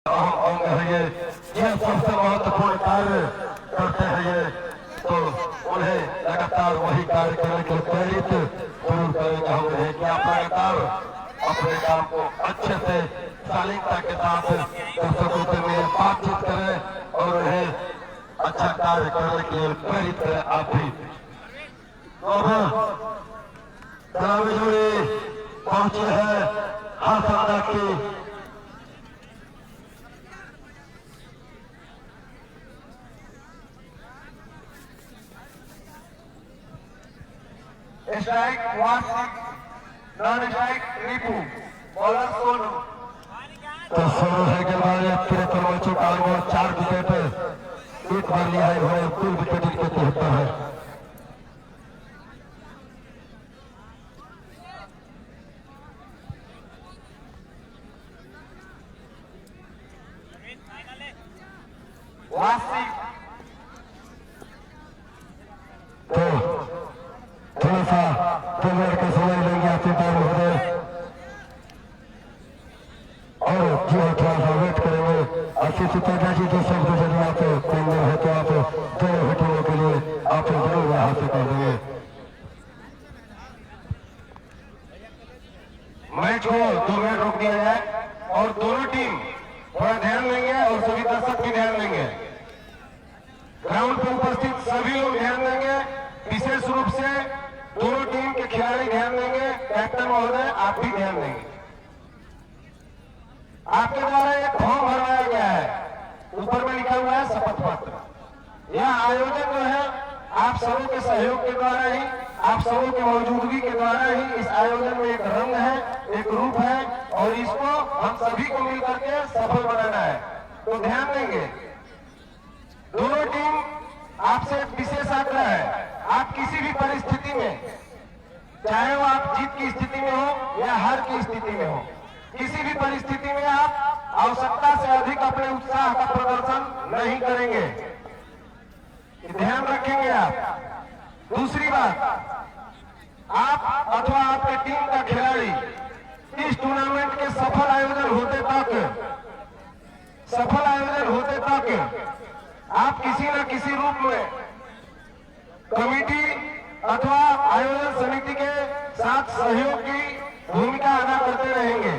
अहम अंग है ये सबसे महत्वपूर्ण कार्य करते हैं ये, तो उन्हें लगातार वही कार्य करने के लिए प्रेरित जरूर करेंगे हम उन्हें कि आप लगातार अपने काम को अच्छे से शालीनता के साथ दर्शकों से मिले, बातचीत करें और उन्हें अच्छा कार्य करने के लिए प्रेरित करें आप भी। चुनावी जोड़ी पहुंची है हाथाना की स्ट्राइक वार्षिक, non strike Ripu, bowler Sonu. तो सोनू है गेंदबाज तिरपन मैचों का अनुभव, 4 विकेट एक बार लिया है, कुल विकेट इनके 73 है। वार्षिक थोड़ा सा 2 मिनट का समय लेंगे आपके टाइम महोदय, और जो थोड़ा सा वेट करेंगे। आशीष त्रिपाठी जी जो शब्द यदि आप केंद्र है तो आप दोनों घटनों के लिए आप जरूर यहाँ से कर देंगे। मैच को 2 मिनट रोक दिया जाए और दोनों टीम थोड़ा ध्यान देंगे और सभी दर्शक भी ध्यान देंगे। ग्राउंड पर उपस्थित सभी लोग ध्यान देंगे, विशेष रूप से दोनों टीम के खिलाड़ी ध्यान देंगे। कैप्टन महोदय आप भी ध्यान देंगे। आपके द्वारा एक फॉर्म भरवाया गया है, ऊपर में लिखा हुआ है शपथ पत्र। यह आयोजन जो है आप सबों के सहयोग के द्वारा ही, आप सबों की मौजूदगी के द्वारा ही इस आयोजन में एक रंग है, एक रूप है और इसको हम सभी को मिलकर के सफल बनाना है। तो ध्यान देंगे, दोनों टीम आपसे एक विशेष आग्रह है, आप किसी भी परिस्थिति में, चाहे वो आप जीत की स्थिति में हो या हार की स्थिति में हो, किसी भी परिस्थिति में आप आवश्यकता से अधिक अपने उत्साह का प्रदर्शन नहीं करेंगे, ध्यान रखेंगे आप। दूसरी बात, आप अथवा आपके टीम का खिलाड़ी इस टूर्नामेंट के सफल आयोजन होते तक आप किसी न किसी रूप में कमेटी अथवा आयोजन समिति के साथ सहयोग की भूमिका अदा करते रहेंगे।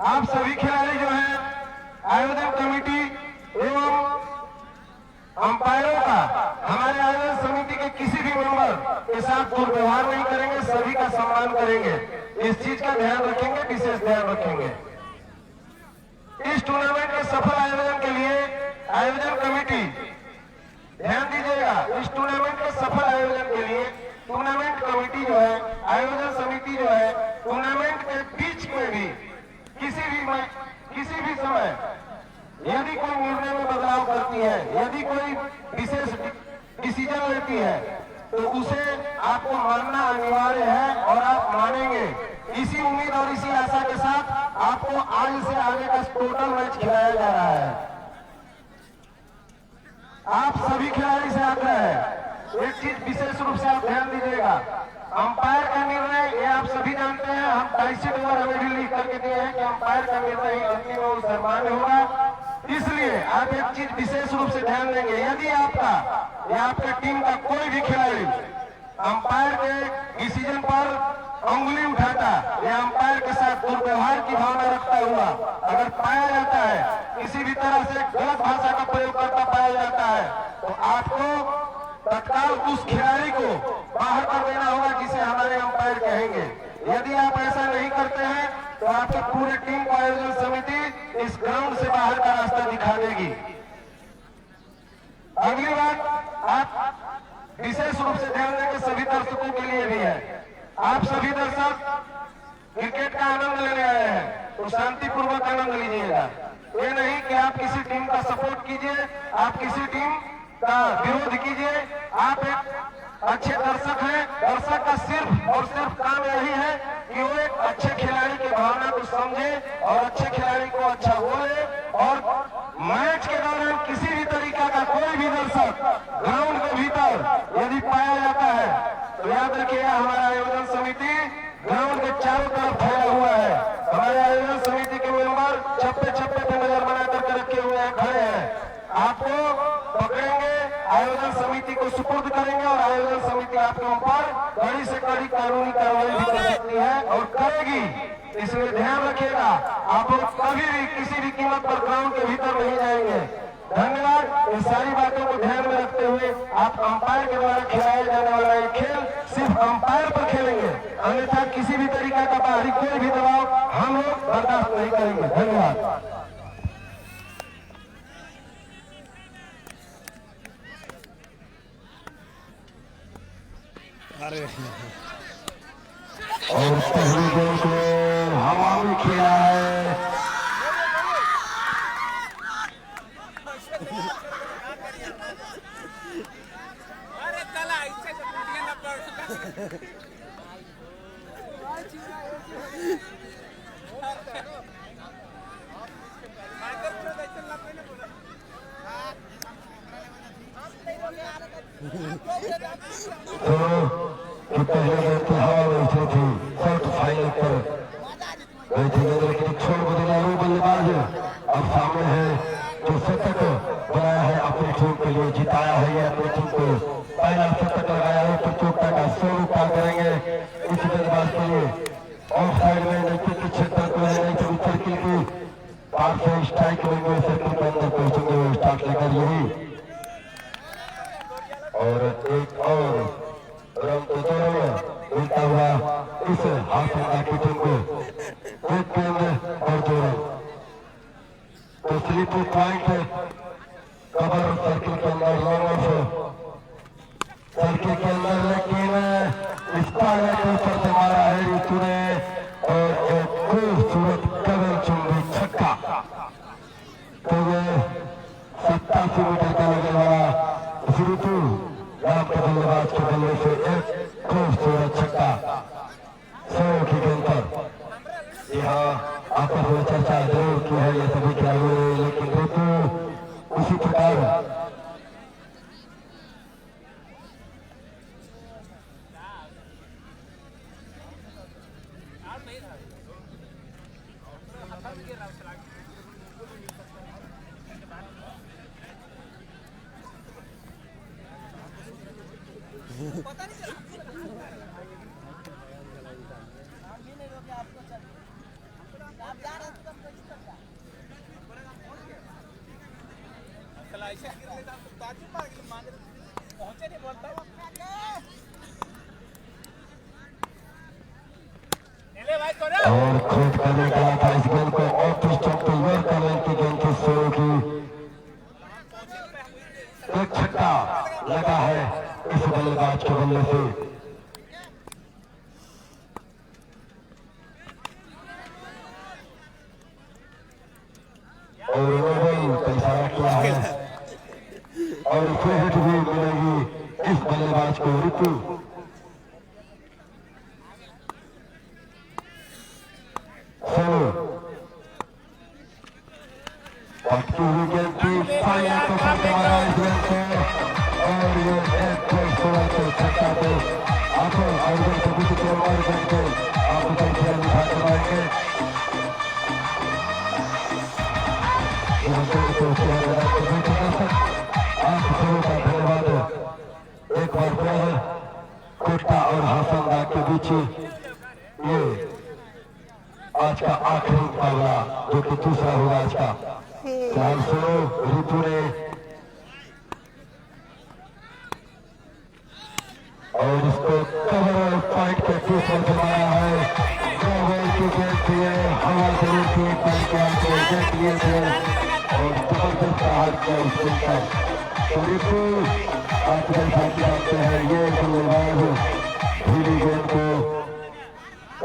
आप सभी खिलाड़ी जो हैं आयोजन कमेटी एवं अंपायरों का हमारे आयोजन समिति के किसी भी मेंबर के साथ दुर्व्यवहार नहीं करेंगे, सभी का सम्मान करेंगे। इस चीज का ध्यान रखेंगे, विशेष ध्यान रखेंगे। इस टूर्नामेंट के सफल आयोजन के लिए आयोजन कमेटी, ध्यान दीजिएगा, इस टूर्नामेंट के सफल आयोजन के लिए टूर्नामेंट कमेटी जो है, आयोजन समिति जो है, टूर्नामेंट के बीच में भी किसी भी समय यदि कोई निर्णय में बदलाव करती है, यदि कोई विशेष डिसीजन लेती है, तो उसे आपको मानना अनिवार्य है और आप मानेंगे। इसी उम्मीद और इसी आशा के साथ आपको आज से आगे का टोटल मैच खिलाया जा रहा है। आप सभी खिलाड़ी से आग्रह है, एक चीज विशेष रूप से आप ध्यान दीजिएगा, अंपायर का निर्णय ये आप सभी जानते हैं, हम 2.5 ओवर हमें भी लिख करके दिए हैं कि अंपायर का निर्णय ही अंतिम और सर्वमान्य होगा। इसलिए आप एक चीज विशेष रूप से ध्यान देंगे, यदि आपका या आपके टीम का कोई भी खिलाड़ी अंपायर के डिसीजन पर अंगुली उठाता या अंपायर के साथ दुर्व्यवहार की भावना रखता हुआ अगर पाया जाता है, किसी भी तरह से गलत भाषा का प्रयोग करता पाया जाता है, तो आपको तत्काल उस खिलाड़ी को बाहर कर देना होगा, जिसे हमारे अंपायर कहेंगे। यदि आप ऐसा नहीं करते हैं तो आपकी पूरी टीम को आयोजन समिति इस ग्राउंड से बाहर का रास्ता दिखा देगी। अगली बात, आप विशेष रूप से ध्यान देंगे, सभी दर्शकों के लिए भी है। आप सभी दर्शक क्रिकेट का आनंद लेने आए हैं तो शांतिपूर्वक आनंद लीजिएगा। ये नहीं कि आप किसी टीम का सपोर्ट कीजिए, आप किसी टीम का विरोध कीजिए। आप एक अच्छे दर्शक हैं, दर्शक का सिर्फ और सिर्फ काम यही है कि वो एक अच्छे खिलाड़ी की भावना को समझे और अच्छे खिलाड़ी को अच्छा बोले, और मैच के दौरान किसी भी तरीका का कोई भी दर्शक ग्राउंड के भीतर यदि पाया जाता है तो याद रखिएगा, हमारा आयोजन समिति ग्राउंड के चारों तरफ फैला हुआ है। हमारे आयोजन समिति के मेंबर छत पे छप्पे पे नजर बना करके रखे हुए हैं, खड़े हैं। आपको पकड़ेंगे, आयोजन समिति को सुपुर्द करेंगे और आयोजन समिति आपके ऊपर कड़ी से कड़ी कानूनी कार्रवाई भी कर सकती है और करेगी। इसलिए ध्यान रखिएगा, आप लोग कभी भी किसी भी कीमत पर ग्राउंड के भीतर नहीं जाएंगे। धन्यवाद। इन सारी बातों को ध्यान में रखते हुए आप अंपायर के द्वारा खिलाया जाने वाला ये खेल सिर्फ अंपायर पर खेलेंगे, अन्यथा किसी भी तरीका का बाहरी कोई भी दबाव हम लोग बर्दाश्त नहीं करेंगे। धन्यवाद। और पहली गेंद को हवा में खेला है। अरे चला इससे ना पड़ पहले गेंद की हवा में उतरी थी, क्वार्टर फाइनल पर गई थी, लेकिन छोड़ बदला वो बल्लेबाज अब सामने है जो शतक बनाया है अपनी टीम के लिए, जिताया है ये अपनी टीम को। पहला शतक लगाया है प्रतियोगिता का 100 रुपया करेंगे इस गेंदबाज के लिए। ऑफ साइड में नजदीक के क्षेत्र को है, नहीं तो सर्किल की पार से स्ट्राइक लेंगे, सर्किल के अंदर पहुंचेंगे वो स्टार्ट लेकर यही। और एक और रन तो दोनों में मिलता हुआ इस हासिल की टीम को एक गेंद और 2 रन। तो 3 पॉइंट कवर सर्किल के अंदर, सर्किल के अंदर, लेकिन इस पाले के ऊपर से मारा है ऋतु ने और एक खूबसूरत कवर चुंबी छक्का। तो ये 87 मीटर का लगने वाला ऋतु नाम के बल्लेबाज के बल्ले से एक खूबसूरत छक्का 100 की गेंद पर। यहाँ आपस में चर्चा जरूर की है ये सभी खिलाड़ियों ने, लेकिन ऋतु उसी प्रकार पहुंचे नहीं बोलता और खोज करने का था इस गेंद को ऑफ स्टॉप पे यूर करने की गेंद थी 100 की। एक छक्का लगा है इस बल्लेबाज के बल्ले से। और ओवल का इशारा किया है और फ्री हिट भी मिलेगी इस बल्लेबाज को ऋतु। पटकी हुई गेंद की फाइनल को करने वाला इस गेंद को, और ये एक खूबसूरत छक्का पे आपको आयोजन समिति के और गेंद को आपको संख्या दिखा करवाएंगे। आप सबों का धन्यवाद एक बार फिर कोटा और हासनदा के बीच ये आज का आखिरी मुकाबला जो कि दूसरा होगा आज का। फिलहाल सुनो ऋतु ने और इसको कवर पॉइंट के दूसरे से मारा है। 2 बॉल की गेंद थी, हवा जरूर थी, गेंद लिए थे और जबरदस्त हार किया उस गेंद पर। तो ऋतु आप जैसा जानते हैं ये बल्लेबाज ढीली गेंद को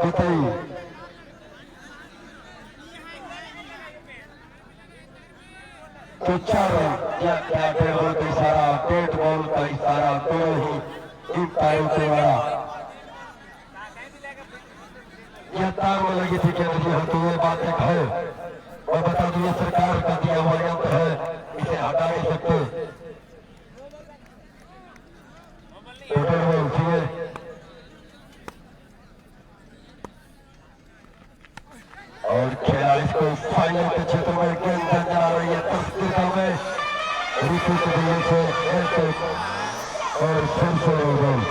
कतई तो 4 रन या क्या डेढ़ बॉल का इशारा, डेढ़ बॉल का इशारा दोनों ही इन पायों से मारा। यह तार में लगी थी गेंद जी, तो ये बात एक है और बता दूं ये सरकार का दिया हुआ यंत्र है, इसे हटा नहीं सकते। टोटल बॉल चाहिए और खेला इसको फाइनल के क्षेत्र में नीचे के दिल्ली से एक और फिर से गोल।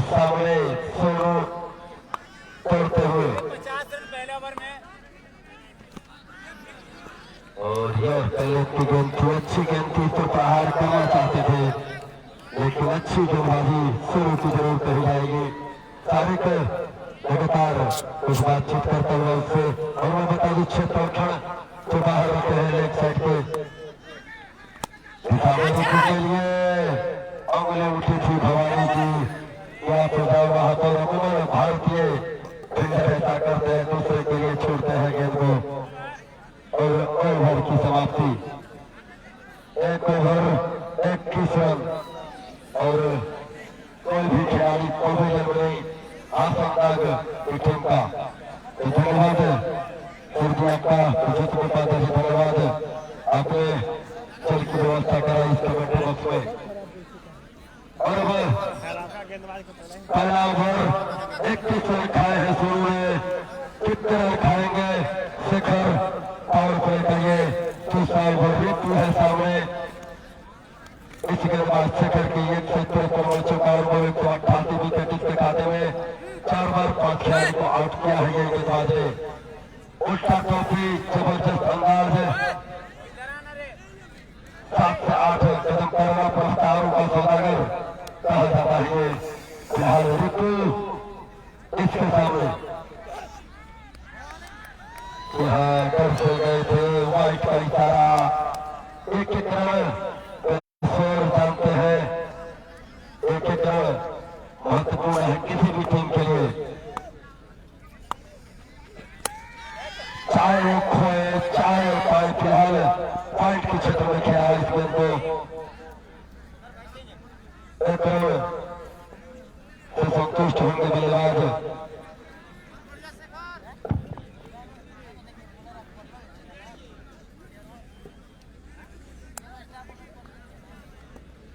सामने सोनू तोड़ते हुए 50 रन पहले ओवर में। और यह पहले की गेंद थी, अच्छी गेंद थी, तो प्रहार करना चाहते थे, लेकिन अच्छी गेंदबाजी शुरू की जरूर कही जाएगी। साबिक लगातार कुछ बातचीत करते हुए उससे, और मैं बता दूं क्षेत्ररक्षण जो बाहर होते हैं लेग साइड के के लिए उंगली उठी थी भवानी की, यहाँ पे जाओ वहां पर अमूमन भारतीय फील्डर ऐसा करते हैं, दूसरे के लिए छोड़ते हैं गेंद को। और ओवर की समाप्ति, एक ओवर 21 रन, और कोई भी खिलाड़ी कोई भी जरूर नहीं, आसंदाग की टीम का। तो धन्यवाद सर जी आपका, उचित उपाध्याय जी धन्यवाद, आपने जल की व्यवस्था कराई इस कमेटी बॉक्स में। और अब पहला ओवर 21 रन खाए हैं सोनू ने, कितने रन खाएंगे शिखर पावर प्ले का ये दूसरा ओवर ऋतु है सामने। इस गेंदबाज शिखर की 153 हो चुका है, 188 विकेट इसके खाते में, 4 बार 5 खिलाड़ी को आउट किया है ये गेंदबाज ने। उल्टा टोपी जबरदस्त अंदाज है, 7 से 8 कदम कोरोना पुरस्कारों का सौदागर कहा जाता है ये फिलहाल ऋतु इसके सामने। यहाँ डर से गए थे, व्हाइट का इशारा, एक एक रन स्कोर जानते हैं, एक एक रन महत्वपूर्ण है किसी भी टीम के लिए, चाहे वो खोए चाहे पाए। फिलहाल पॉइंट के क्षेत्र में खेला इस गेंद को, एक रन से संतुष्ट होंगे बल्लेबाज।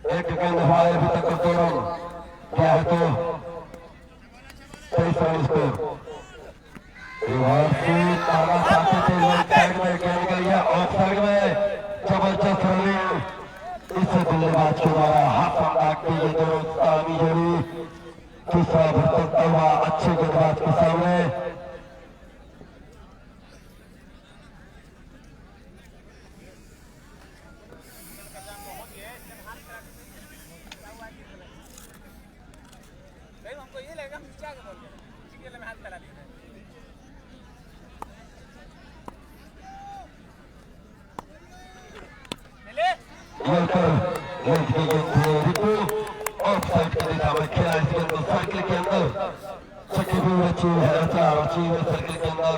एक गेंद हमारे अभी तक 2 रन क्या है, तो 23 रन स्कोर। मारना चाहते थे, लेफ्ट साइड में गेंद गई है, ऑफ साइड में जबरदस्त रनिंग इस बल्लेबाज के द्वारा, हाथ अंदाज की ये दोनों तामी जोड़ी, तीसरा भरता हुआ अच्छे गेंदबाज के सामने। हमको ये लगेगा हम क्या बोल रहे हैं, इसी के लिए मैं हाथ फैला दिया। ऋतु ऑफ साइड की दिशा में खेला इस गेंद को सर्किल के अंदर, छक्के भी रची है, रची है सर्किल के अंदर,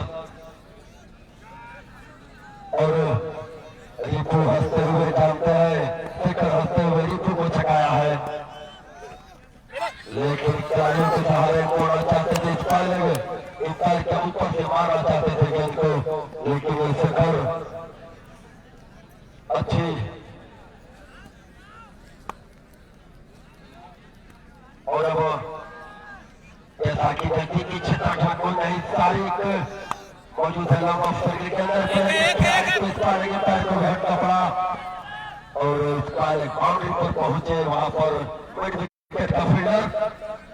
और ऋतु हंसते हुए जानते हैं, शिखर हंसते हुए ऋतु को छकाया है, लेकिन खिलाड़ियों के सहारे मोड़ना चाहते थे, इस पैर के ऊपर से मारना चाहते थे गेंद को, लेकिन शिखर अच्छी और अब जैसा कि गति की क्षेत्र ठाकुर नहीं तारीख मौजूद है लॉन्ग ऑफ सर्किल के अंदर, पैर को घटना पड़ा और बाउंड्री पर पहुंचे, वहां पर मिड विकेट का फील्डर,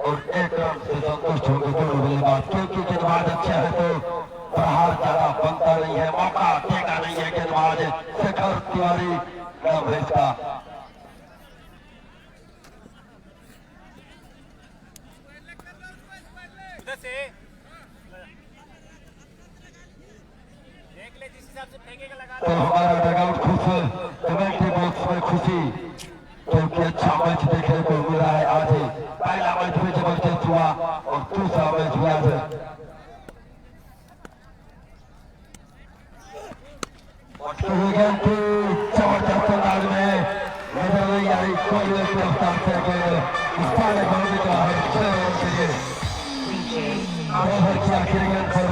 और 1 रन से संतुष्ट होंगे दोनों बल्लेबाज, क्योंकि गेंदबाज अच्छा है तो प्रहार ज्यादा बनता नहीं है, मौका देगा नहीं है गेंदबाज। शिखर तिवारी नाम है इसका। से देख ले जिस हिसाब से फेंकेगा लगा। तो हमारा डगआउट खुश, कमेंट्री बॉक्स में खुशी, क्योंकि अच्छा मैच देखने को मिला है आज ही। पहला मैच भी जबरदस्त हुआ और दूसरा मैच भी आज जबरदस्त अंदाज में नजर नहीं आई, कोई गिरफ्तार से आखिरी गेंद पर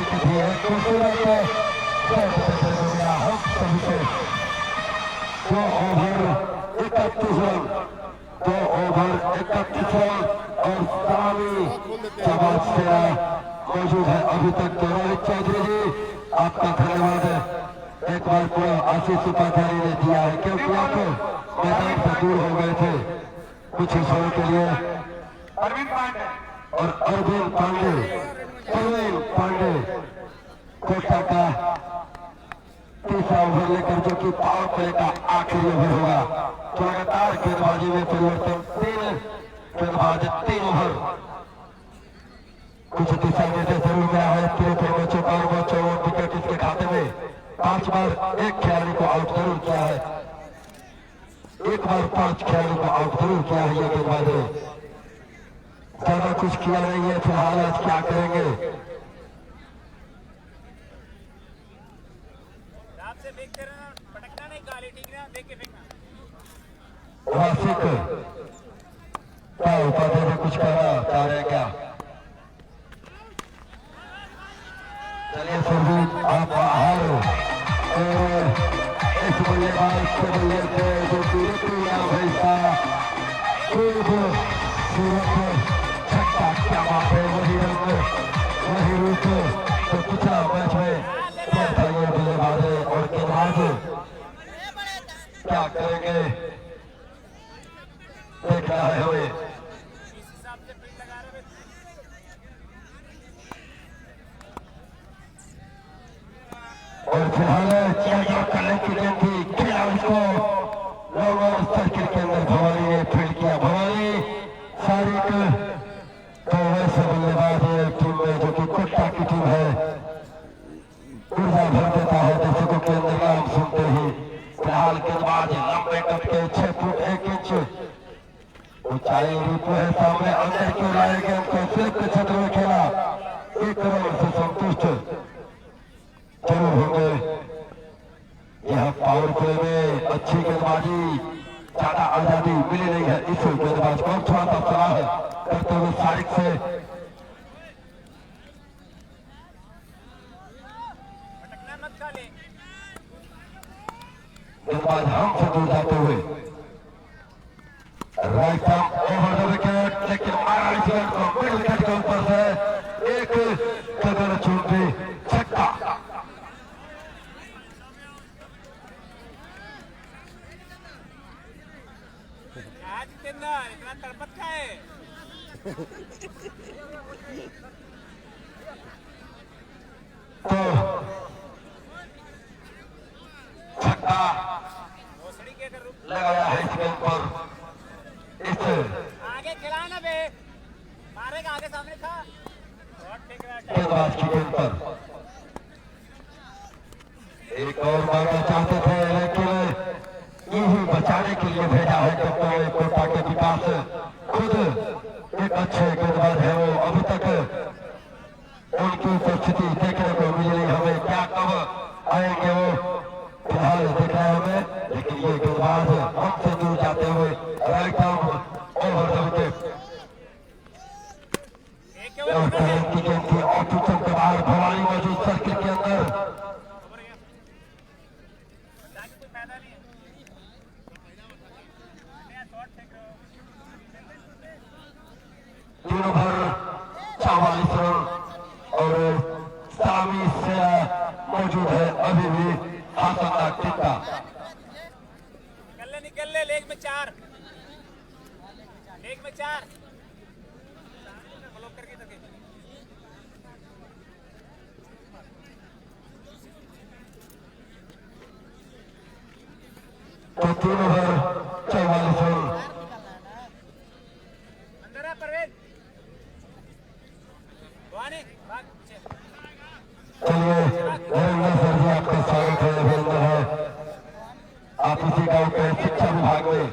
की थी एक खूबसूरत हम सभी के 2 ओवर 31 रन 2 ओवर 31 रन और सलामी जवाब से मौजूद है अभी तक। रोहित चौधरी जी आपका धन्यवाद है। एक बार को आशीष उपाध्याय ने दिया है क्योंकि आप मैदान से दूर हो गए थे कुछ समय के लिए। अरविंद पांडे और अरविंद पांडे कोटा का तीसरा ओवर लेकर जो कि पावर प्ले का आखिरी ओवर होगा। तो लगातार गेंदबाजी में परिवर्तन 3 गेंदबाज 3 ओवर कुछ दिशा निर्देश जरूर गया है। 53 मैचों का 54 विकेट इसके खाते में 5 बार एक खिलाड़ी को आउट जरूर किया है। एक बार 5 खिलाड़ी को आउट जरूर किया है ये गेंदबाज ने। ज्यादा कुछ किया नहीं है फिलहाल। आज क्या करेंगे से फेंकते रहना, पटकना नहीं, गाली ठीक ना, देख के फेंकना। वासिक क्या उपाध्याय ने कुछ कहना चाह रहे हैं क्या? चलिए फिर भी आप बाहर और इस बल्लेबाज के बल्ले से जो सूरत खूब सूरत छक्का क्या बात है। वही रंग वही रूप तो पिछला मैच में बल्लेबाज और गेंदबाज क्या करेंगे देख रहा है हमें। इस हिसाब से फील्ड लगा रहे और फिलहाल करने की गेंद थी खेला उसको लॉन्ग सर्किल के अंदर भवानी ने फील्ड किया। भवानी सारिक तो वैसे बल्लेबाज टीम में जो कि कोटा की टीम है ऊर्जा भर देता है दर्शकों के अंदर नाम सुनते ही। फिलहाल गेंदबाज लंबे कट के 6 फुट 1 इंच ऊंचाई रूप है सामने अंदर क्यों लाए गेंद को सिर्फ क्षेत्र में खेला। 1 रन से संतुष्ट जरूर होंगे। यह पावर प्ले में अच्छी गेंदबाजी ज्यादा आजादी मिली नहीं है इस गेंदबाज को। थोड़ा सा सलाह करते हुए सारिक से गेंदबाज हमसे दूर जाते हुए right arm over the wicket लेकिन मारा इस गेंद को मिड विकेट के ऊपर से एक कदर चूंटी छक्का। जितेंद्र इतना तड़पत का है। तो छक्का लगाया है इस गेंद पर। इस आगे खिलाना बे, मारेगा आगे सामने खा। गेंदबाज की गेंद पर एक और मारना चाहते थे लेकिन यही बचाने के लिए भेजा है कैप्टन कोटा के विकास। खुद एक अच्छे गेंदबाज है वो। अभी तक उनकी उपस्थिति देखने को मिली नहीं हमें। क्या कब आएंगे वो फिलहाल देखना है हमें। लेकिन ये गेंदबाज हमसे दूर जाते हुए right arm over the wicket की गेंद थी और पिछन के बाहर भवानी मौजूद सर्किल के अंदर। तीन ओवर 44 रन और सलामी से मौजूद है अभी भी हासन का टिक्का। निकल ले लेग में 4 ब्लॉक करके तके। तो 3 ओवर 44 रन। अंदर है परवेज चलिए नरेंद्र सर जी आपका स्वागत है अभिनंदन है। आप इसी गांव के शिक्षा विभाग में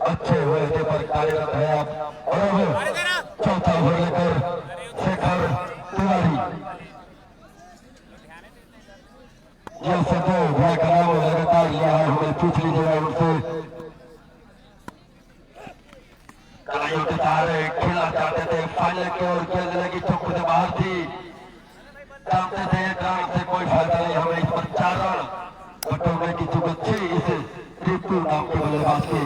अच्छे हुए पर कार्यरत है आप। और अब चौथा ओवर लेकर शेखर तिवारी जैसे 2 भाई का नाम लगातार लिया है हमें पूछ लीजिएगा उनसे। कलाइयों के सहारे खेलना चाहते थे फाइनल की ओर। गेंद लगी चौक से बाहर थी जानते थे एक रन से कोई फायदा नहीं, हमें इस पर 4 रन बटोरने की जरूरत थी इस रितु नाम के बल्लेबाज की।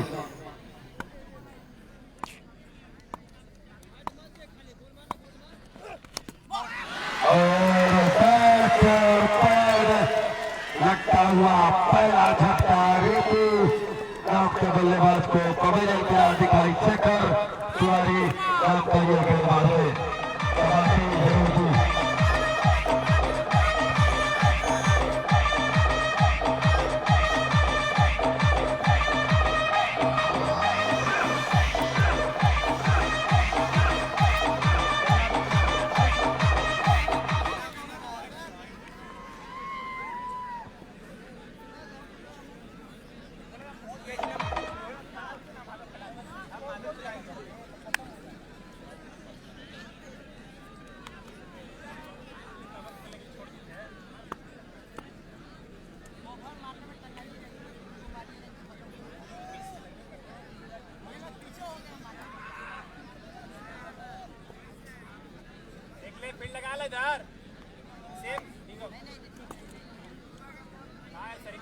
और पैर लगता हुआ पहला झटका रितु नाम के बल्लेबाज को पवेलियन के अधिकारी शेखर तिवारी नाम का यह गेंदबाज है। फील्ड लगा ले इधर सेम ठीक हां सही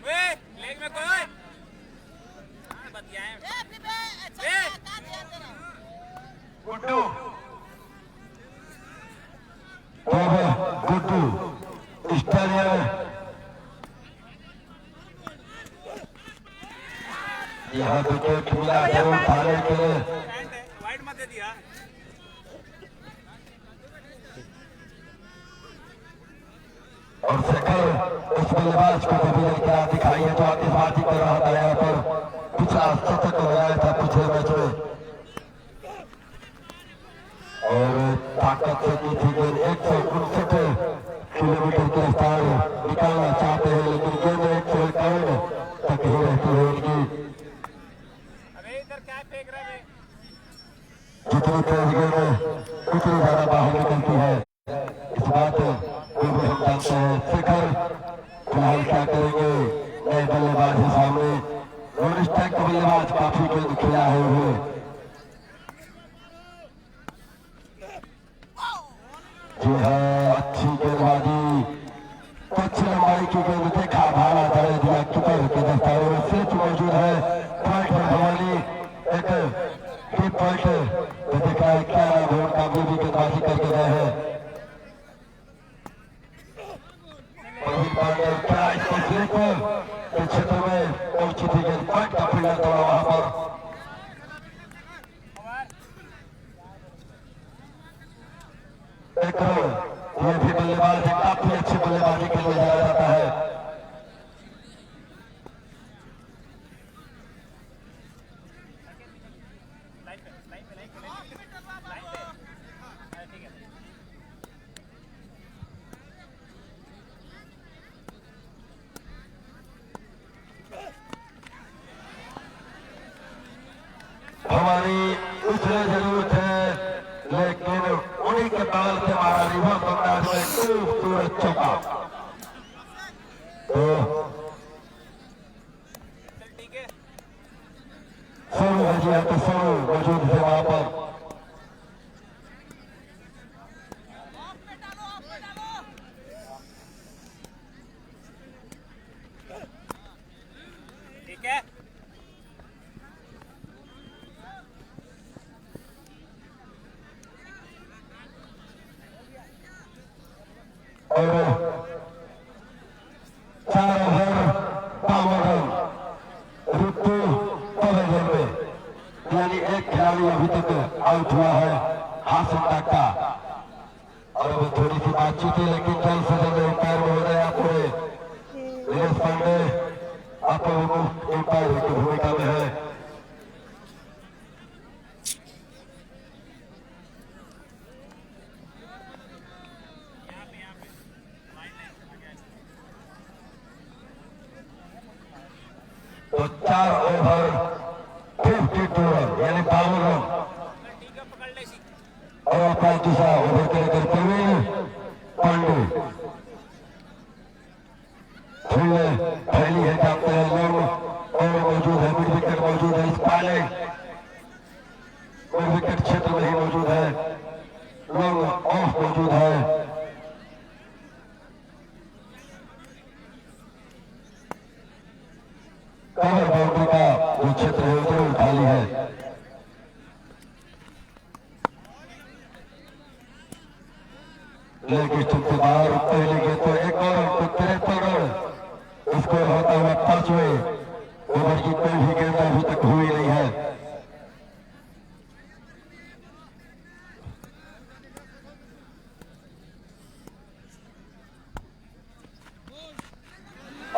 वे लेग में कोई हां बतियाए गुड्डू गुड्डू स्टेडियम यहाँ विकेट मिला जरूर थाने के लिए वाइड मत दे दिया। और शेखर उस बल्लेबाज को पवेलियन क्या दिखाई है जो आतिशबाजी कर रहा था यहाँ पर पिछला शतक लगाया था पिछले मैच में और ताकत से की थी गेंद 159 किलोमीटर की रफ्तार निकालना चाहते हैं लेकिन गेंद 151 तक ही रहती है उनकी। अबे इधर क्या फेंक रहे हैं? जितनी तेज गेंद उतनी ज्यादा बाहर निकलती है इस बात को भी हम जानते हैं। शेखर फिलहाल क्या करेंगे नए बल्लेबाज के सामने रोनिश टैंक का बल्लेबाज काफी गेंद खिला है उन्हें जी हाँ अच्छी गेंदबाजी कुछ लंबाई की गेंद देखा भाड़ा दड़े दिया कीपर के दस्तावेज में सिर्फ मौजूद है पॉइंट पर भवानी एक डीप पॉइंट तो देखा है क्या नाम है उनका भी गेंदबाजी करके गए हैं प्रवीण पांडे क्या इसको सिर्फ के क्षेत्र में पहुंची थी गेंद पॉइंट का फील्डर दौड़ा वहां पर एक ये भी बल्लेबाज है काफी अच्छी बल्लेबाजी के लिए जाना जाता है। हमारी उसने जरूरत है लेकिन उन्हीं के बगल से हमारा रिवर्स अंदाज में खूबसूरत चौका तो सोनू है जी तो सोनू मौजूद थे वहां पर ठीक है और 4 ओवर 52 रन रितु पवेलियन में यानी एक खिलाड़ी अभी तक आउट हुआ है हासिल का और अब थोड़ी सी बातचीत है लेकिन जल्द से जल्द अंपायर महोदय आपने नीरज पांडे आप अंपायर की भूमिका में है तो 4 ओवर 52 रन यानी 52 रन और अपना दूसरा ओवर करेंगे प्रवीण पांडे फील्ड फैली है जानते हैं लोग और मौजूद है मिड विकेट मौजूद है इस पहले मिड विकेट क्षेत्र में ही मौजूद है लोग ऑफ मौजूद लेकिन तुमसे बाहर पहले गए तो एक और उनको 73 रन स्कोर होता हुआ 5वें ओवर की कोई भी गेंद अभी तक हुई नहीं है।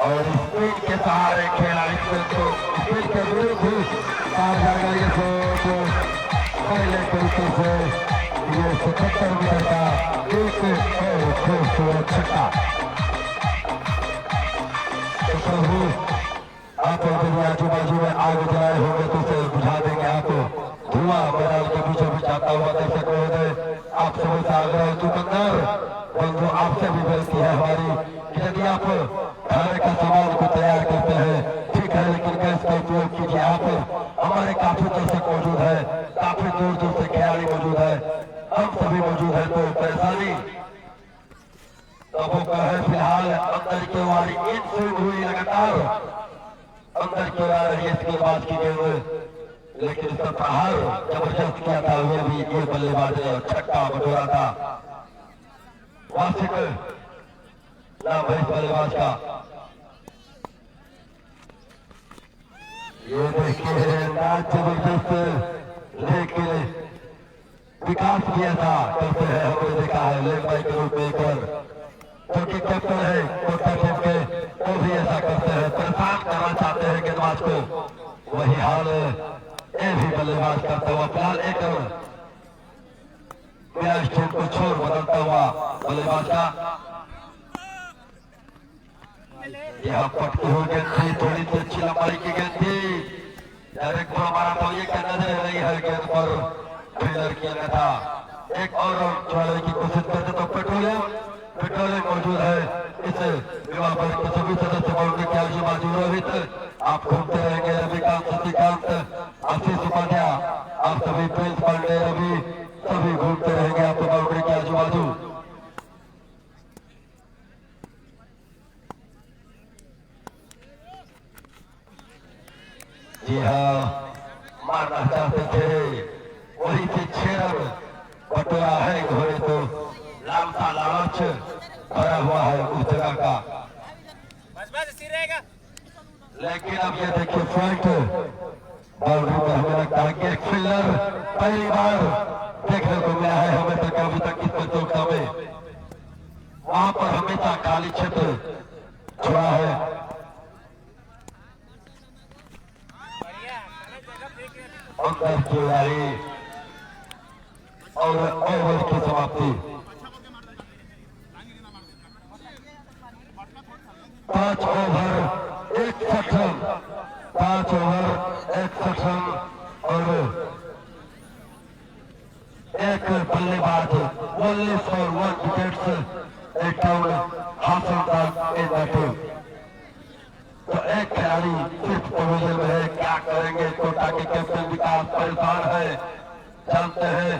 और स्पीड के सहारे खिलाड़ी को स्पीड के विरुद्ध पार जाएगा ये तो पहले तरीके से ये 77 मीटर का एक और खूबसूरत छक्का। तो प्रभु आप यदि आजू बाजू में आग जलाए होंगे तो उसे बुझा देंगे। आप धुआं मैदान के बीचों बीच आता हुआ देख सकते हो। आप सभी से आग्रह दुकानदार बंधु आपसे भी विनती है हमारी कि यदि आप खाने का सामान को तैयार करते हैं ठीक है, लेकिन गैस का उपयोग कीजिए। आप हमारे काफी दर्शक मौजूद है, काफी दूर दूर से खिलाड़ी मौजूद है, हम सभी मौजूद है, तो परेशानी तबों का है। फिलहाल अंदर की वारी इन स्विंग हुई लगातार अंदर की ओर आ रही है इसके बाद की गेंद, लेकिन इसका प्रहार जबरदस्त किया था। ये भी ये बल्लेबाज ने छक्का बटोरा था। वार्षिक नाम है इस बल्लेबाज का। ये देखिए नाच जबरदस्त, लेकिन विकास भी ऐसा करते हैं हमने देखा है। लेग बाई के रूप में एक रन जो कि कैप्टन है कोटा टीम के, वो भी ऐसा करते हैं, परेशान करना चाहते हैं गेंदबाज को। वही हाल ये भी बल्लेबाज करता हुआ फिलहाल एक रन मेरा टीम को छोड़ बदलता हुआ बल्लेबाज का। यह पटकी हो गेंद थी, थोड़ी सी अच्छी लंबाई की गेंद थी, डायरेक्ट बॉल मारा था। ये क्या नजर नहीं है गेंद पर फेलर किया गया था। एक और चलाने की कोशिश करते तो पेट्रोलियम मौजूद है इस विवाह पर के सभी सदस्य बाउंड्री के आजू बाजू। रोहित आप घूमते रहेंगे, रविकांत, सतीकांत, आशीष उपाध्याय, आप सभी प्रिंस पांडे, रवि सभी घूमते रहेंगे आप बाउंड्री के आजू बाजू। जी हाँ, मारना चाहते थे वही से 6 रन बटोरा है घोड़े तो लालसा लालच भरा हुआ है उस जगह का। बस स्थिर रहेगा। लेकिन अब ये देखिए फ्रंट बाउंड्री पर हमें लगता है कि एक फील्डर पहली बार देखने को मिला है हमें तक अभी तक इस प्रतियोगिता में। वहां पर हमेशा खाली क्षेत्र छोड़ा है। अंदर की ओर और ओवर की समाप्ति। 5 ओवर 61 रन, 5 ओवर 61 रन और एक बल्लेबाज 1 for 1 विकेट्स, एक डाउन हासिल इन द टीम। तो एक खिलाड़ी सिर्फ पोजीशन में है, क्या करेंगे? कोटा के कैप्टन विकास परेशान है, जानते हैं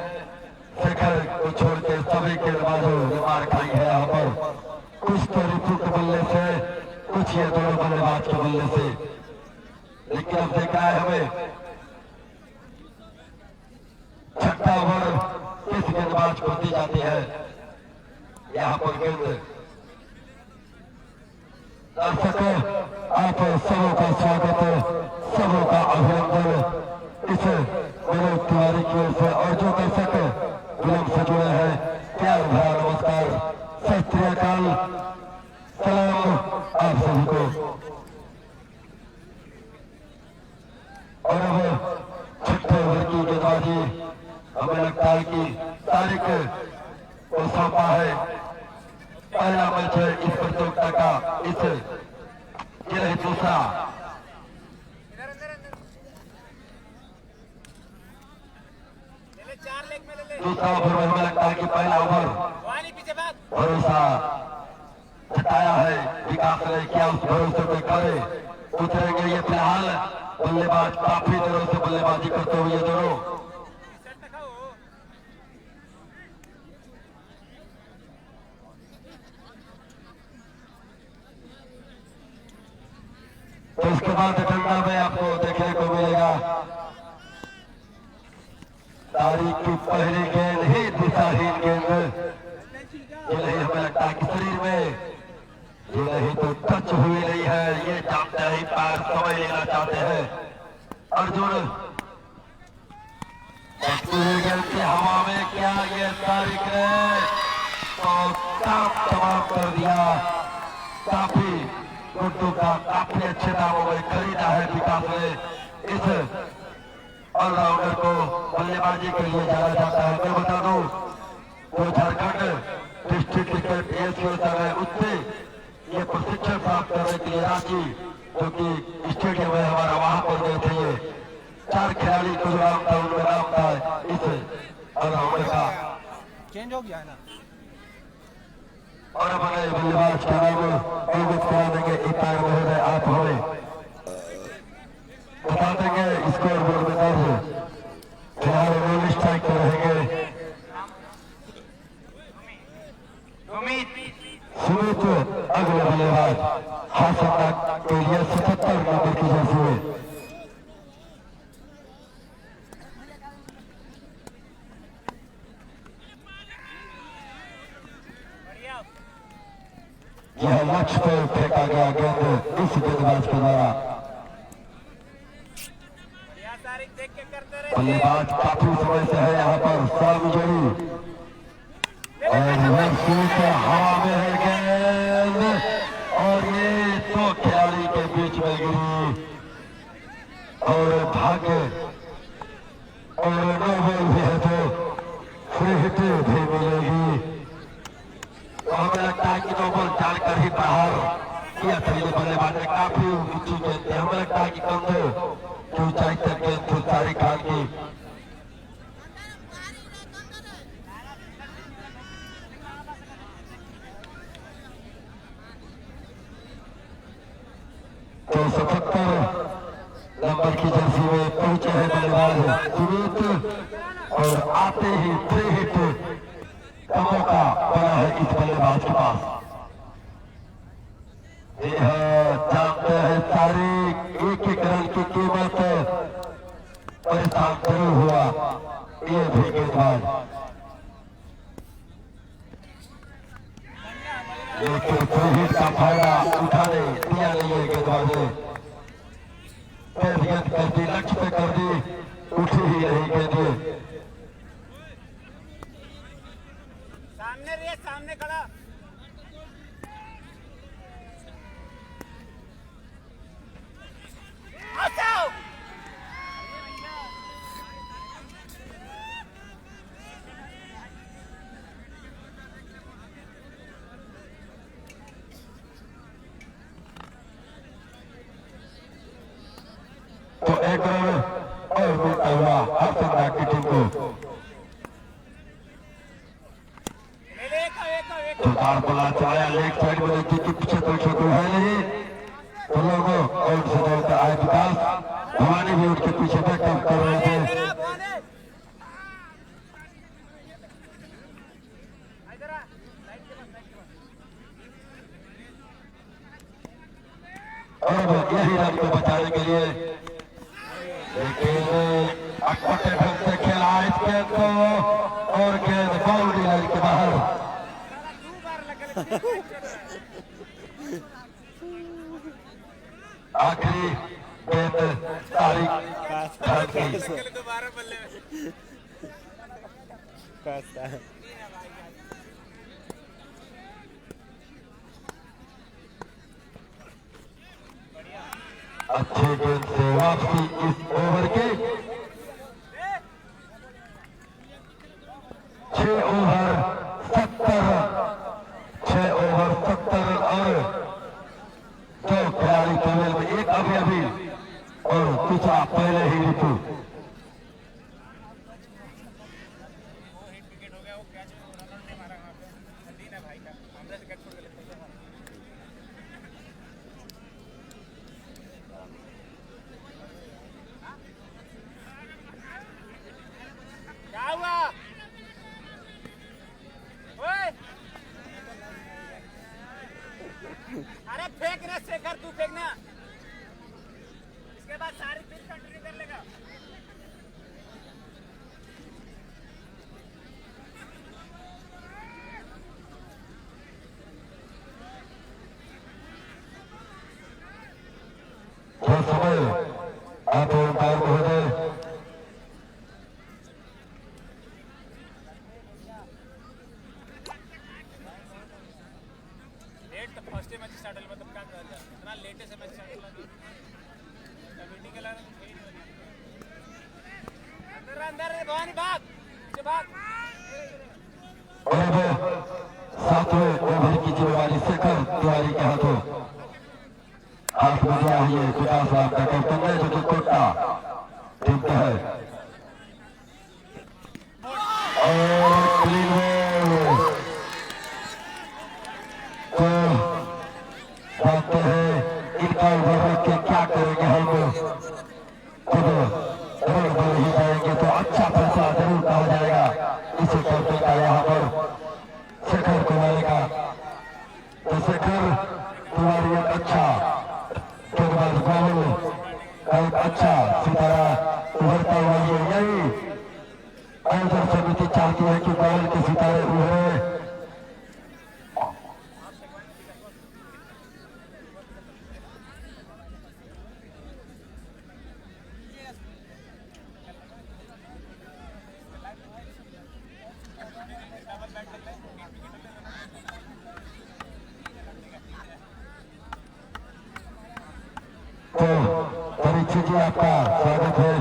शेखर को छोड़ के सभी गेंदबाजों ने मार खाई है यहाँ पर। कुछ तो ऋतु के बल्ले से, कुछ ये दोनों बल्लेबाज के बल्ले से। लेकिन अब देखना है हमें छठा ओवर किस गेंदबाज को दी जाती है। यहाँ पर गेंद दर्शकों आप सबों का स्वागत, सबों का अभिनंदन इस विनोद तिवारी की ओर से। और जो दर्शक विलंब से जुड़े हैं, प्यार भरा नमस्कार, सत श्री अकाल, सलाम आप सभी को। और अब छठे ओवर की गेंदबाजी हमें लगता है कि तारीख को सौंपा है। पहला मैच है इस प्रतियोगिता का, इस ये रहे दूसरा। दूसरा ओवर में हमें लगता है कि पहला ओवर भरोसा जताया है विकास ने, क्या उस भरोसे पे खड़े उतरेंगे। ये फिलहाल बल्लेबाज काफी दिनों से बल्लेबाजी करते हुए ये दोनों तो इसके बाद डंडा में आपको देखने को मिलेगा तारीख की पहली गेंद ही दिशाहीन गेंद, ये नहीं, हमें लगता है कि शरीर में ये नहीं तो टच हुई नहीं है, ये जानते ही पैर समझ लेना चाहते हैं। अर्जुन की हवा में क्या ये तारीख ने तो काम तमाम कर दिया। काफी गुड्डू का काफी अच्छे दामों में खरीदा है विकास ने। इस ऑलराउंडर को बल्लेबाजी के लिए जाना जाता है। मैं बता दूं जो झारखंड डिस्ट्रिक्ट क्रिकेट एसोसिएशन है उससे ये प्रशिक्षण प्राप्त करने के लिए रांची जो कि स्टेडियम है हमारा, वहां पर गए थे। ये 4 खिलाड़ी को नाम था, उनमें नाम था इस ऑलराउंडर का। चेंज हो गया है ना। और हमारे बल्लेबाज का नाम अवगत करा देंगे। इतार महोदय आप हमें बता देंगे स्कोर बोर्ड में दर्ज फिलहाल रोल स्ट्राइक पर रहेंगे। सुमित अगले बल्लेबाज हासिल के लिए 77 नंबर की जर्सी में। यह लक्ष्य पर फेंका गया गेंद इस गेंदबाज के द्वारा। बल्लेबाज काफी समय से है यहाँ पर साल जोड़ी और हवा में है गेंद और ये तो खिलाड़ी के बीच में गिरी और भाग्य और नो बॉल भी है तो फ्री हिट भी मिलेगी। तो हमें लगता है कि नो बॉल जानकर ही बाहर किया था। ये बल्लेबाज ने काफी ऊंची गेंद थी, हमें लगता है कि कंधे की ऊंचाई तक गेंद थी सारी खान की। तो 77 नंबर की जर्सी में पहुंचे हैं बल्लेबाज सुमित और आते ही फ्री हिट का मौका बना है इस बल्लेबाज के पास। जानते हैं सारी एक रन की कीमत परेशान जरूर हुआ ये भी गेंदबाज, लेकिन फ्री हिट का फायदा उठाने दिया नहीं है गेंदबाज ने। गेंद कर दी, लक्ष्य पे कर दी, उठी ही नहीं गेंद। सामने रे, सामने खड़ा। तो एक रन और मिलता हुआ हरसंदा की टीम को। सुल्तान बोला चलाया लेग साइड में, लेकिन कि पीछे कोई छोटू है नहीं तो लोगों आउट से दौड़ता आए विकास भवानी भी उनके पीछे बैकअप कर रहे थे। और यही रन को बचाने के लिए लेकिन अटपटे ढंग से खेला इस गेंद को और गेंद बाउंड्री लाइन के बाहर। आखिरी गेंद तारीख दोबारा बल्ले अच्छे गेंद से वापसी इस ओवर के 6 ओवर 70 रन और 2 खिलाड़ी टोटल में, एक अभी और दूसरा पहले ही ऋतु। अरे फेंक ना शेखर, तू फेंकना, इसके बाद सारी फिर कंटिन्यू कर लेगा। लेटे से मैच चल रहा है कमेटी के लाने अंदर अंदर भवानी भाग पीछे भाग और सातवें ओवर की जिम्मेवारी शेखर तिवारी के हाथों हाथ में दिया है ये खुदा साहब का कैप्टन है जो कि कोटा टीम का है और क्लीन तो जानते हैं इनका ओवर के क्या करेंगे हम खुद जरूर बोल ही जाएंगे तो अच्छा फैसला जरूर कहा जाएगा इसे कैप्टन का यहाँ पर शेखर कुमारी का तो शेखर कुमारी एक अच्छा गेंदबाज गोल का एक अच्छा सितारा उभरता हुआ ये यही आयोजन समिति चाहती है कि गोल के सितारे उभरे तो परीक्षित जी आपका स्वागत है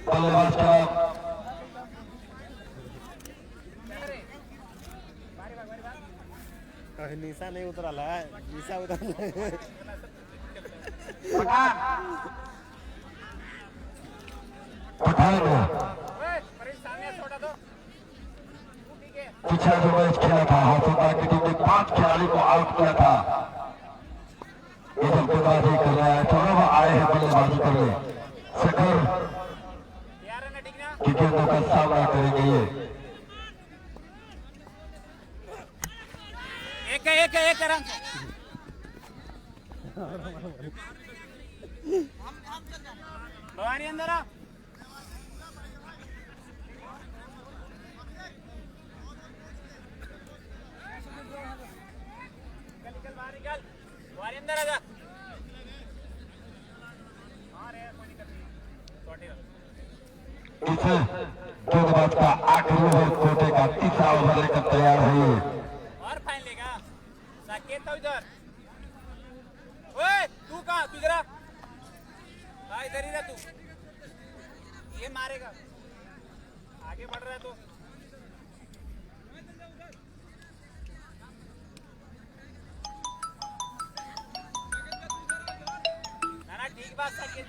बल्लेबाज का निशा नहीं उतरल है निशा उतरल पठान पिछला जो मैच खेला था हाथों की टीम ने 5 खिलाड़ी को आउट किया था ये जब गेंदबाजी कर रहा है तो अब आए हैं बल्लेबाजी करने शेखर की गेंदों का सामना करेंगे ये एक रन भवानी अंदर आ बाहर अंदर आजा इस गेंदबाज का आखिरी ओवर कोटे का तीसरा ओवर लेकर तैयार है ये और फाइन लेगा साकेत था इधर ओए तू कहां तू इधर आ इधर ही रह तू ये मारेगा आगे बढ़ रहा है तो ना ठीक बात साकेत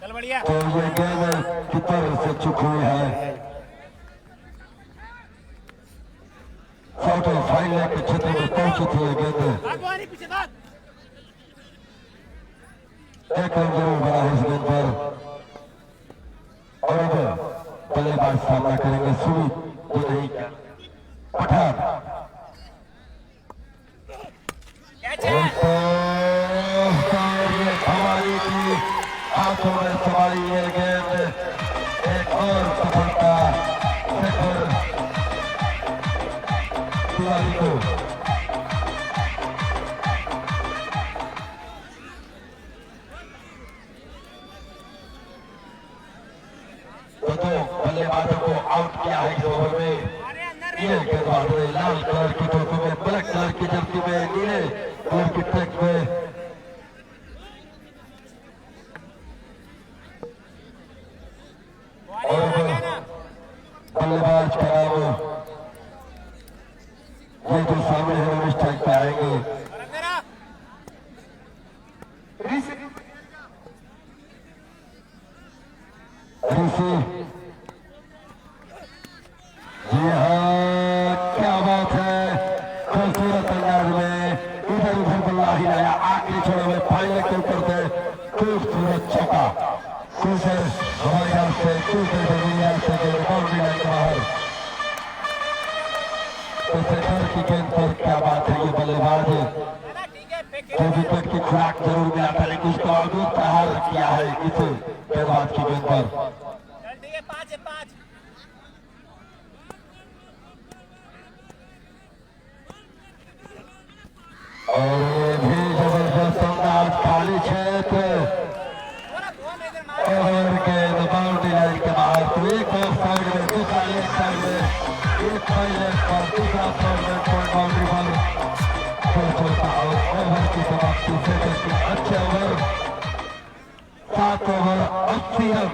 चल बढ़िया तो ये गेंद कीपर से चूक हुई है चौथे फाइनल के क्षेत्र में पहुंची थी ये गेंद भगवानी पीछे भाग एक रन जरूर बना है इस गेंद पर और अब बल्लेबाज सामना करेंगे सुमित जो नहीं पठान हमारी की हाथों में सवारी ये गेंद एक और सफलता शेखर तिवारी को दो बल्लेबाजों को आउट किया है इस ओवर में ये गेंदबाज ने लाल कलर की टोपी में ब्लैक कलर की जर्सी में नीले कलर की ट्रैक में बल्लेबाज का नाम ये जो सामने है वो स्ट्राइक पे आएंगे ऋषि जी हाँ क्या बात है खूबसूरत अंदाज में इधर उधर बल्ला हिलाया आखिरी छोड़े में फाइनल के ऊपर से खूबसूरत चौका दूसरे हवाई जहाज से दूसरे दुनिया से बाउंड्री लाइन के बाहर तो शेखर की गेंद पर क्या बात है ये बल्लेबाज जो विकेट की खुराक जरूर मिला था लेकिन उसके बावजूद प्रहार किया है इस गेंदबाज की गेंद पर और ये भी जबरदस्त अंदाज खाली क्षेत्र पहले पर दूसरा टूर्नामेंट पॉइंट बाउंड्री पर खेल चलता और ओवर की समाप्ति से देखिए अच्छे over 7 over 80 run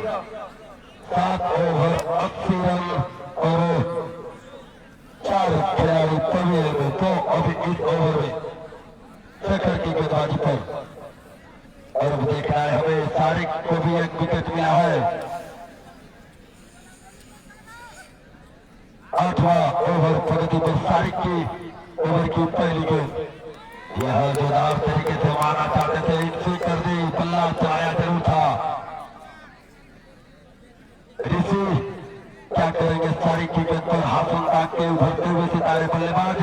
7 over 80 run और 4 खिलाड़ी पवेलियन में तो अभी इस ओवर में शेखर की गेंदबाजी पर और अब देख रहा है हमें सारिक को भी एक विकेट मिला है 8वां ओवर प्रगति में सारिक की ओवर की पहली गेंद यह जोरदार तरीके से मारना चाहते थे इनसे कर दी बल्ला चलाया जरूर था ऋषि क्या करेंगे सारिक की गेंद पर हाथों ताक के उभरते हुए सितारे बल्लेबाज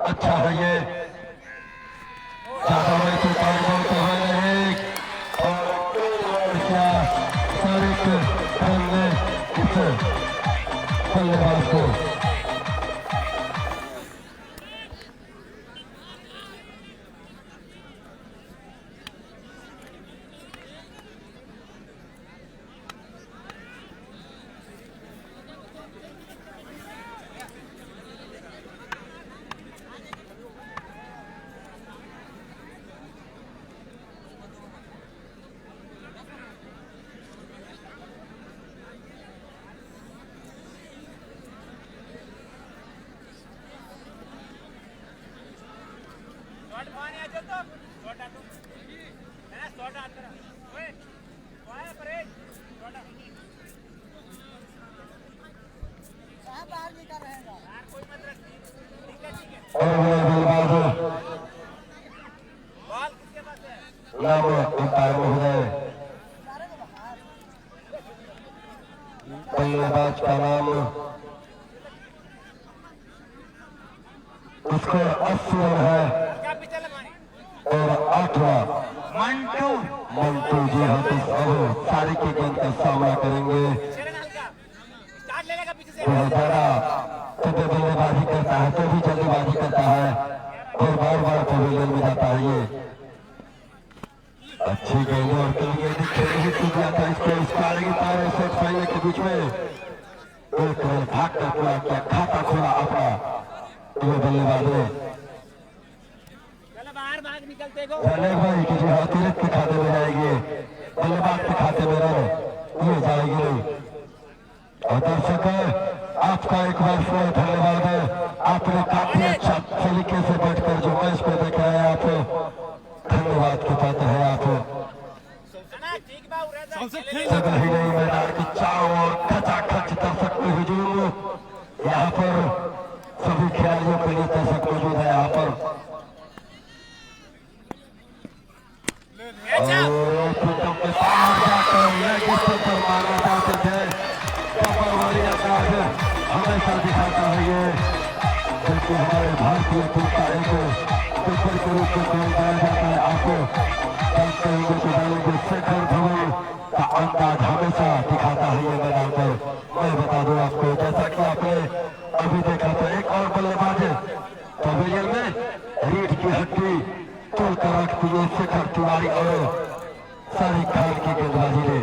अच्छा है ये ज्यादा वही तो बहुत है और क्या सारिक करेंगे इस बल्लेबाज को शॉट पानी आ तो शॉट आ तो है ना शॉट आ तेरा ओए ओए परेश शॉट आ बाहर निकल रहेगा यार कोई मत रख ठीक है और बल्लेबाज बॉल किसके पास है नाम अंपायर महोदय बल्लेबाज का नाम उसको 80 रन है क्या पीछे लगानी और 8वां मंटू मंटू जी हम इस ओवर सारी की गेंद का सामना करेंगे चरण हल्का स्टार्ट ले लेगा पीछे से बहुत ज्यादा तब बल्लेबाजी करता है तो भी जल्दीबाजी करता है और बार बार पवेलियन में जाता है ये अच्छी गेंद और कल खेल ही टूट गया था इसको स्टारिंग तार सेट पहले के बीच में एक रन भाग कर पूरा किया खाता खोला अपना ये बल्लेबाज ने चलो बाहर भाग निकलते को चले भाई कि जो अतिरिक्त के खाते में जाएगी बल्लेबाज के खाते में रन ये जाएगी नहीं और दर्शक आपका एक बार फिर धन्यवाद है आपने काफी अच्छा तरीके से बैठकर जो मैच को देखा है आप धन्यवाद के पात्र है आप ना ठीक बाबू रहता जगह ही नहीं मैदान की चारों ओर खचाखच दर्शक में हुजूम यहाँ पर सभी खिलाड़ियों के लिए दर्शक मौजूद है यहाँ पर और पीटों के सामने जाकर लेग स्टंप पर मारना चाहते थे कपर वाली अंदाज हमेशा दिखाता है ये क्योंकि हमारे भारतीय टीम का एक पेपर के रूप में खेल जाया जाता है आपको जानते होंगे तो डालेंगे शेखर धवन का अंदाज हमेशा दिखाता है ये मैदान पर मैं बता दूं आपको जैसा कि आपने अभी देखा था एक और बल्लेबाज पवेलियन में रीढ़ की हड्डी तोड़ कर रखती है शेखर तिवारी और सारिक खान की गेंदबाजी ने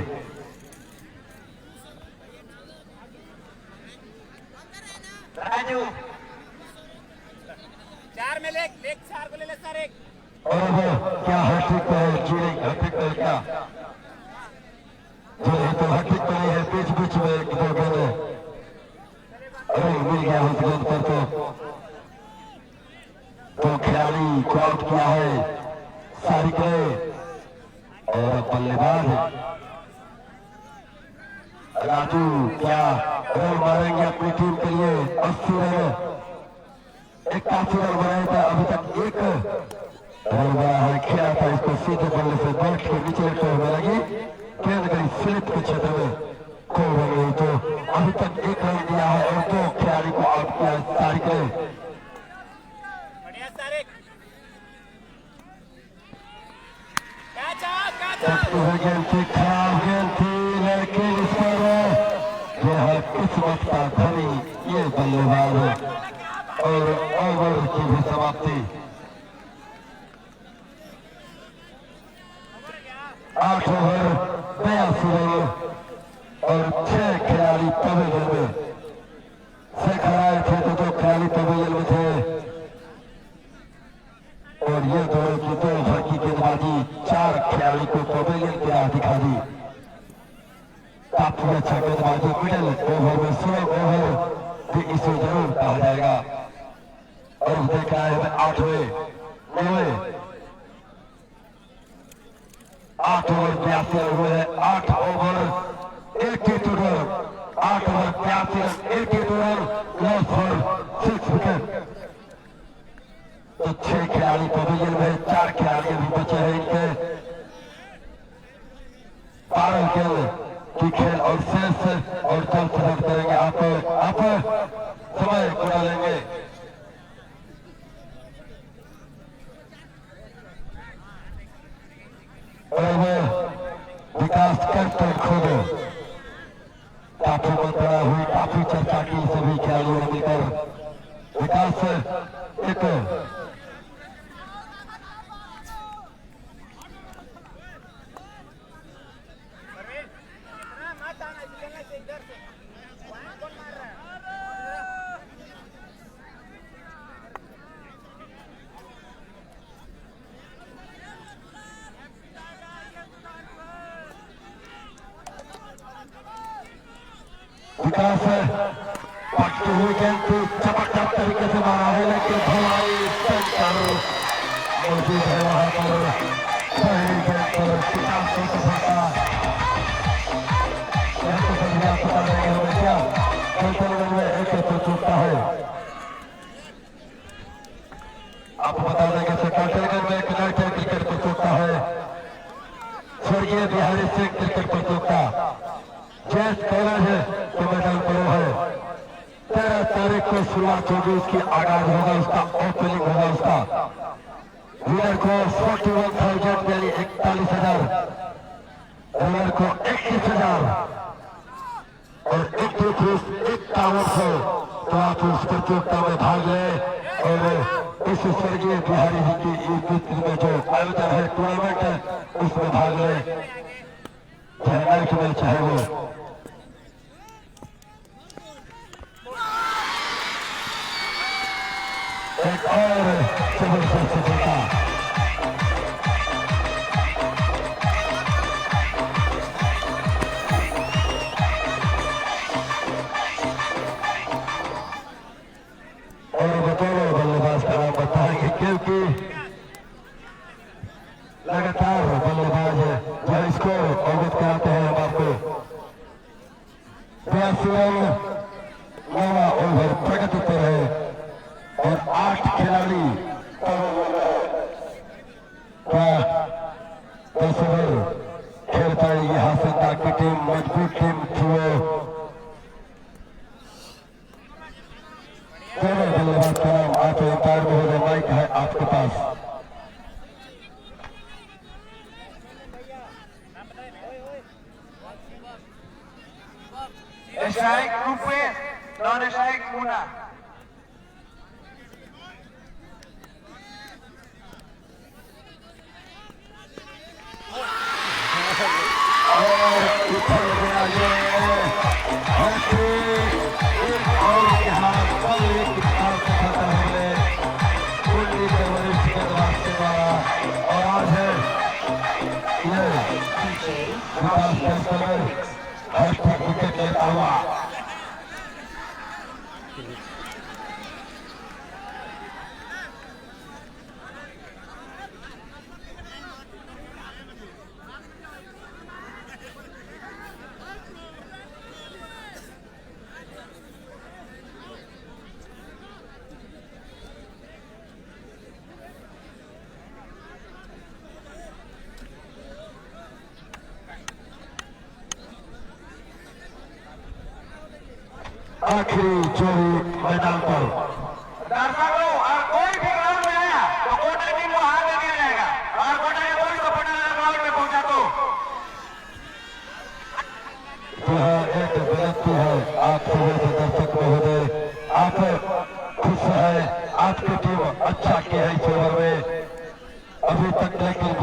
राजू 4 में लेग 4 को ले ले सर एक और अब क्या हैट्रिक है जी हैट्रिक है क्या जो है तो हैट्रिक नहीं है बीच बीच में एक दो गेंद अरे मिल गया उस गेंद पर तो खिलाड़ी को आउट किया है सारिक ने और बल्लेबाज राजू क्या रन मारेंगे अपनी टीम के लिए 80 रन 81 रन बनाए थे अभी तक एक रन बना है खेला था इसको सीधे बल्ले से बैठ के नीचे में लगी गेंद गई स्लिप के क्षेत्र में खो गई तो अभी तक एक रन दिया है और 2 खिलाड़ी को आउट किया है सारिक ने बढ़िया सारिक गेंद थी खराब गेंद थी लेकिन इस पर यह किस्मत का धनी ये बल्लेबाज और ओवर की भी समाप्ति 8 ओवर 82 रन और 6 खिलाड़ी पवेलियन में शेखर आए थे तो 2 और देखा है 8वें 8 ओवर 82 रन हुए हैं। 8 over 82 run, 8 over 82 run, 82 run, loss for 6 wicket. तो 6 खिलाड़ी पवेलियन में, 4 खिलाड़ी अभी बचे हैं इनके। 12 गेंद की खेल और शेष और जल्द खत्म करेंगे। आप समय को डालेंगे। विकास करते खुद काफी मंत्रणा हुई, काफी चर्चा की सभी खिलाड़ियों ने मिलकर। विकास एक मत आना इधर से, इधर से वहां कौन मार रहा है? विकास पटती हुई गेंद को चमकदार तरीके से मारा है, लेकिन धुलाई सेंटर मौजूद है वहां पर। पहली गेंद पर विकास की सफलता। पता नहीं हमें क्या कंट्रोल में एक तो चूकता है। आपको बता दें कि सेकंड में यूनाइटेड क्रिकेट पर चूकता है। स्वर्गीय बिहारी सिंह क्रिकेट पर चूकता। जैस कॉलेज के मैदान पर है। 13 तारीख को शुरुआत होगी, उसकी आगाज होगा, उसका ओपनिंग होगा। उसका विनर को 41,000 यानी 41,000, विनर को 21,000 और 51,000। तो आप उस प्रतियोगिता में भाग लें और इस स्वर्गीय बिहारी जी की में जो आयोजन है टूर्नामेंट है, उसमें भाग लें। चाहे नाइट में चाहे वो एक और जबरदस्त सफलता। और बतौर बल्लेबाज का नाम बताएंगे, क्योंकि लगातार बल्लेबाज जो इसको अवगत कराते हैं हम आपको। 82 रन 9वां ओवर प्रगति पर है और 8 खिलाड़ी 10 ओवर खेल पाएगी। हासिलता की टीम मजबूत टीम थी वो। दोनों बल्लेबाज का नाम आप अंपायर महोदय, माइक है आपके पास। Strike Rupesh, non strike Munna. और उछल गया ये एक और यहाँ कल एक साल से खत्म हो गए। कुंडली के वरिष्ठ के द्वार से मारा और आज है ये विकास के समय हैट्रिक विकेट लेता हुआ। आखिरी जोड़ी मैदान पर। दर्शकों और कोई भी ग्राउंड में आया तो कोटा टीम को हाथ दे दिया जाएगा और कोटा के कोई सपोर्टर ग्राउंड में पहुंचा तो यह एक विनती है आप सभी से दर्शक महोदय, आप खुश है, आपकी टीम अच्छा किया है इस ओवर में अभी तक, लेकिन